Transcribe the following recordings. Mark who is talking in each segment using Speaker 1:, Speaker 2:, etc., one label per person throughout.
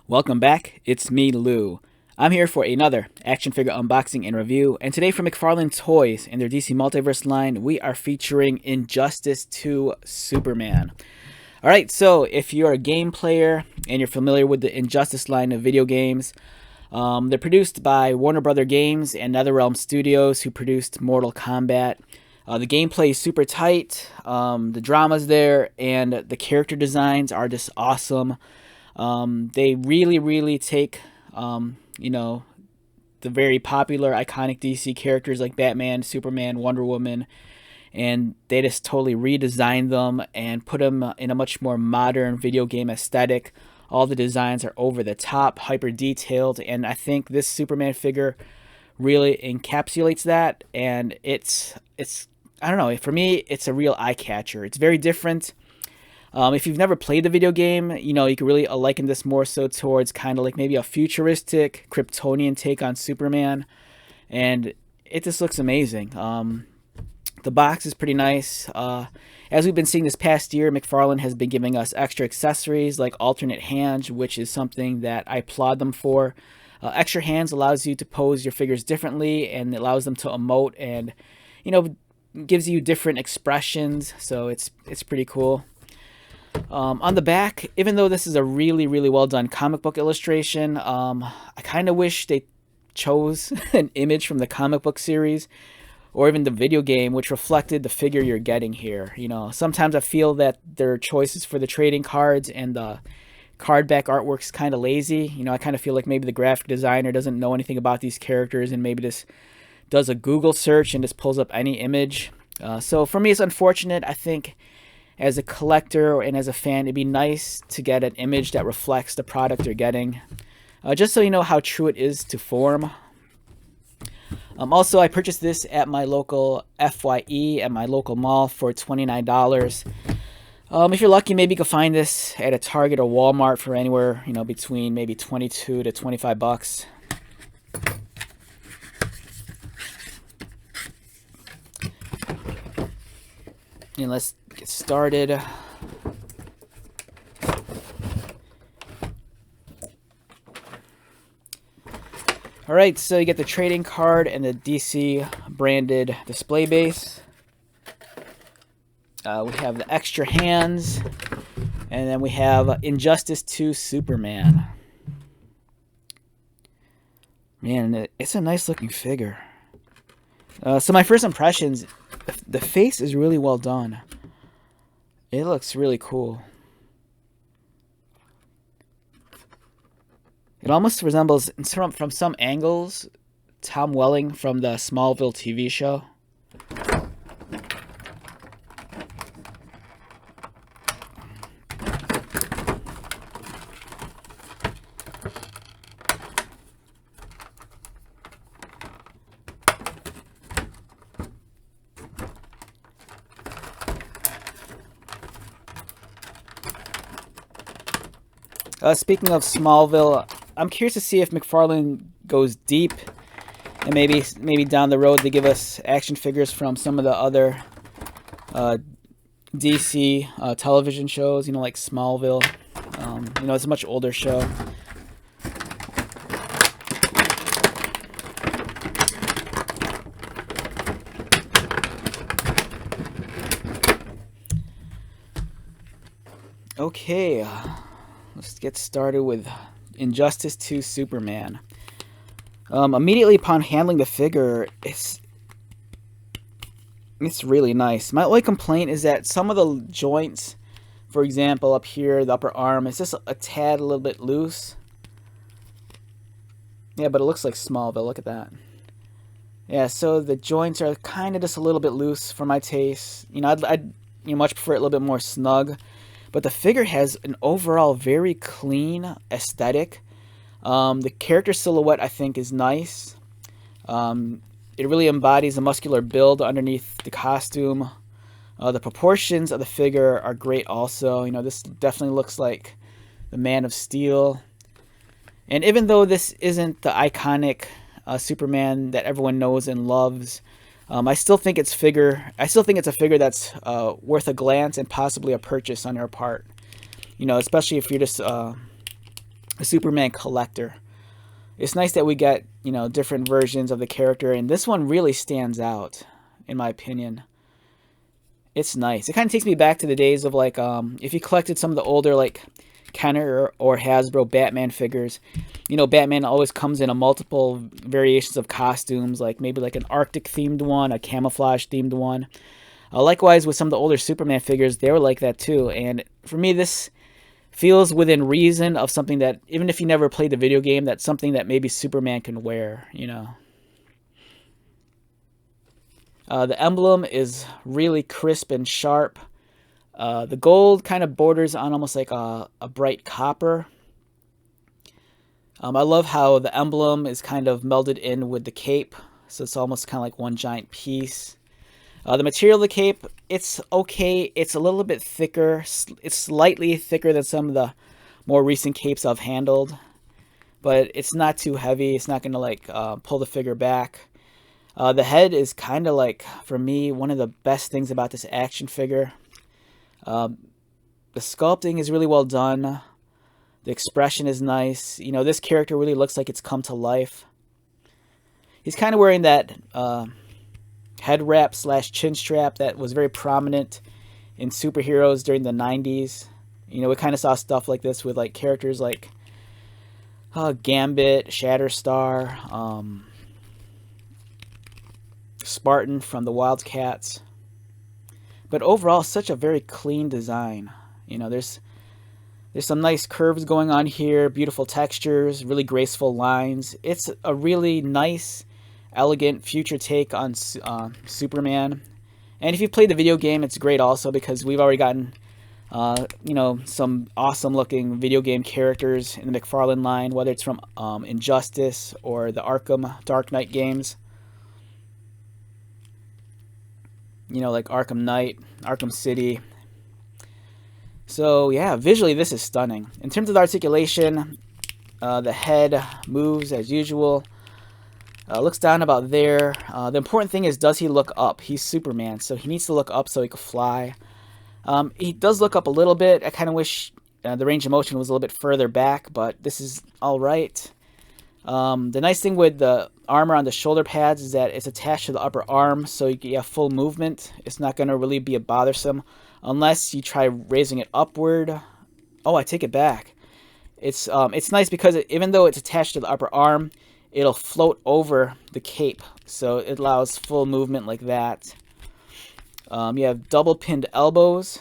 Speaker 1: Welcome back, it's me, Lou. I'm here for another action figure unboxing and review, and today from McFarlane Toys and their DC Multiverse line, we are featuring Injustice 2 Superman. Alright, so if you're a game player and you're familiar with the Injustice line of video games, they're produced by Warner Brother Games and NetherRealm Studios, who produced Mortal Kombat. The gameplay is super tight, the drama's there, and the character designs are just awesome. They really take, the very popular, iconic DC characters like Batman, Superman, Wonder Woman, and they just totally redesigned them and put them in a much more modern video game aesthetic. All the designs are over the top, hyper detailed, and I think this Superman figure really encapsulates that, and it's I don't know, for me, it's a real eye catcher. It's very different. If you've never played the video game, you can really liken this more so towards kind of like maybe a futuristic Kryptonian take on Superman, and it just looks amazing. The box is pretty nice. As we've been seeing this past year, McFarlane has been giving us extra accessories like alternate hands, which is something that I applaud them for. Extra hands allows you to pose your figures differently, and it allows them to emote, and gives you different expressions. So it's pretty cool. On the back, even though this is a really well done comic book illustration, I kind of wish they chose an image from the comic book series or even the video game which reflected the figure you're getting here. Sometimes I feel that their choices for the trading cards and the card back artwork's kind of lazy. I kind of feel like maybe the graphic designer doesn't know anything about these characters and maybe just does a Google search and just pulls up any image. So for me, it's unfortunate. I think as a collector and as a fan, it'd be nice to get an image that reflects the product you're getting, just so you know how true it is to form. Also, I purchased this at my local FYE at my local mall for $29. If you're lucky, maybe you can find this at a Target or Walmart for anywhere, between maybe 22 to 25 bucks. And let's get started. Alright, so you get the trading card and the DC branded display base. We have the extra hands, and then we have Injustice 2 Superman. Man, it's a nice looking figure. So my first impressions, the face is really well done. It looks really cool. It almost resembles, from some angles, Tom Welling from the Smallville TV show. Speaking of Smallville, I'm curious to see if McFarlane goes deep, and maybe down the road they give us action figures from some of the other DC television shows, like Smallville. It's a much older show. Okay. Let's get started with Injustice 2 Superman. Immediately upon handling the figure, it's really nice. My only complaint is that some of the joints, for example, up here, the upper arm, is just a little bit loose. Yeah, but it looks like Smallville. Look at that. Yeah, so the joints are kind of just a little bit loose for my taste. I'd much prefer it a little bit more snug. But the figure has an overall very clean aesthetic. The character silhouette, I think, is nice. It really embodies a muscular build underneath the costume. The proportions of the figure are great also. This definitely looks like the Man of Steel. And even though this isn't the iconic Superman that everyone knows and loves, I still think it's a figure that's worth a glance and possibly a purchase on your part. Especially if you're just a Superman collector. It's nice that we get, different versions of the character, and this one really stands out, in my opinion. It's nice. It kind of takes me back to the days of like, if you collected some of the older like Kenner or Hasbro Batman figures. Batman always comes in a multiple variations of costumes, like maybe like an Arctic themed one, a camouflage themed one. Likewise, with some of the older Superman figures, they were like that too. And for me, this feels within reason of something that, even if you never played the video game, that's something that maybe Superman can wear, The emblem is really crisp and sharp. The gold kind of borders on almost like a bright copper. I love how the emblem is kind of melded in with the cape, so it's almost kind of like one giant piece. The material of the cape, it's okay. It's a little bit thicker. It's slightly thicker than some of the more recent capes I've handled, but it's not too heavy. It's not going to like pull the figure back. The head is kind of like, for me, one of the best things about this action figure. The sculpting is really well done. The expression is nice. This character really looks like it's come to life. He's kind of wearing that head wrap / chin strap that was very prominent in superheroes during the 90s. We kind of saw stuff like this with like characters like Gambit, Shatterstar, Spartan from the Wildcats. But overall, such a very clean design. There's some nice curves going on here, beautiful textures, really graceful lines. It's a really nice, elegant future take on Superman. And if you've played the video game, it's great also because we've already gotten, some awesome looking video game characters in the McFarlane line, whether it's from Injustice or the Arkham Dark Knight games. Like Arkham Knight, Arkham City. So yeah, visually this is stunning. In terms of the articulation, the head moves as usual. Looks down about there. The important thing is, does he look up? He's Superman, so he needs to look up so he can fly. He does look up a little bit. I kind of wish the range of motion was a little bit further back, but this is all right. The nice thing with the armor on the shoulder pads is that it's attached to the upper arm, so you get full movement. It's not going to really be bothersome unless you try raising it upward. Oh, I take it back. It's nice because even though it's attached to the upper arm, it'll float over the cape, so it allows full movement like that. You have double pinned elbows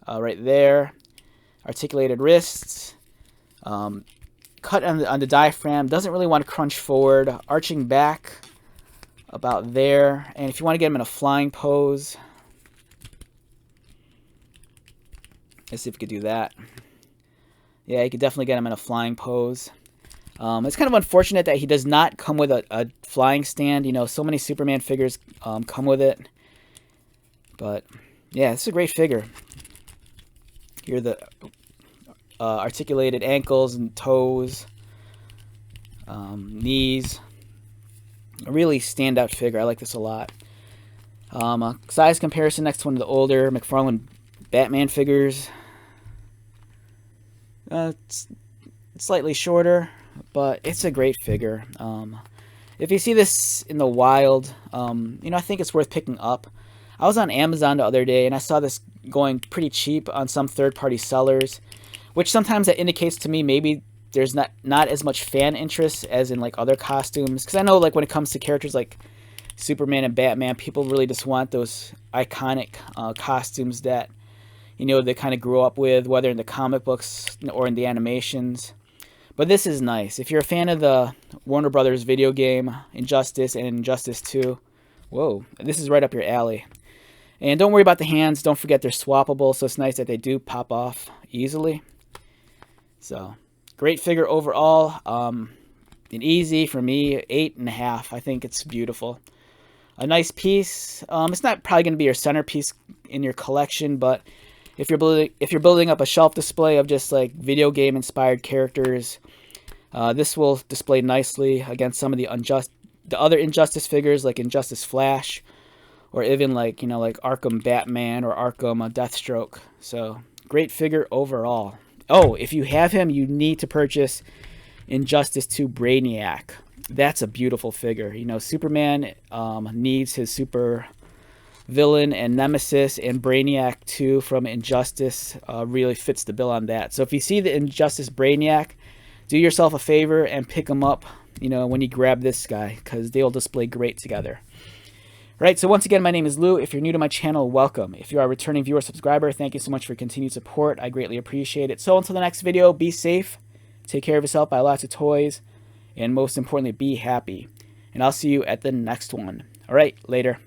Speaker 1: right there, articulated wrists, cut on the diaphragm, doesn't really want to crunch forward, arching back about there. And if you want to get him in a flying pose, let's see if we could do that. Yeah, you could definitely get him in a flying pose. It's kind of unfortunate that he does not come with a flying stand. So many Superman figures come with it. But yeah, it's a great figure. Here are the articulated ankles and toes, knees. A really standout figure. I like this a lot. Size comparison next to one of the older McFarlane Batman figures. It's slightly shorter, but it's a great figure. If you see this in the wild, I think it's worth picking up. I was on Amazon the other day, and I saw this going pretty cheap on some third-party sellers, which sometimes that indicates to me maybe there's not as much fan interest as in like other costumes. Because I know like when it comes to characters like Superman and Batman, people really just want those iconic costumes that they kind of grew up with, whether in the comic books or in the animations. But this is nice. If you're a fan of the Warner Brothers video game Injustice and Injustice 2, whoa, this is right up your alley. And don't worry about the hands. Don't forget they're swappable, so it's nice that they do pop off easily. So, great figure overall. An easy, for me, 8.5. I think it's beautiful. A nice piece. It's not probably going to be your centerpiece in your collection, but if you're building up a shelf display of just like video game inspired characters, this will display nicely against some of the other Injustice figures like Injustice Flash, or even like like Arkham Batman or Arkham Deathstroke. So great figure overall. Oh, if you have him, you need to purchase Injustice 2 Brainiac. That's a beautiful figure. You know, Superman needs his super villain and nemesis, and Brainiac 2 from Injustice really fits the bill on that. So if you see the Injustice Brainiac, do yourself a favor and pick him up, you know, when you grab this guy, because they'll display great together. Right, so once again, my name is Lou. If you're new to my channel, welcome. If you are a returning viewer, subscriber, thank you so much for your continued support. I greatly appreciate it. So until the next video, be safe, take care of yourself, buy lots of toys, and most importantly, be happy. And I'll see you at the next one. All right, later.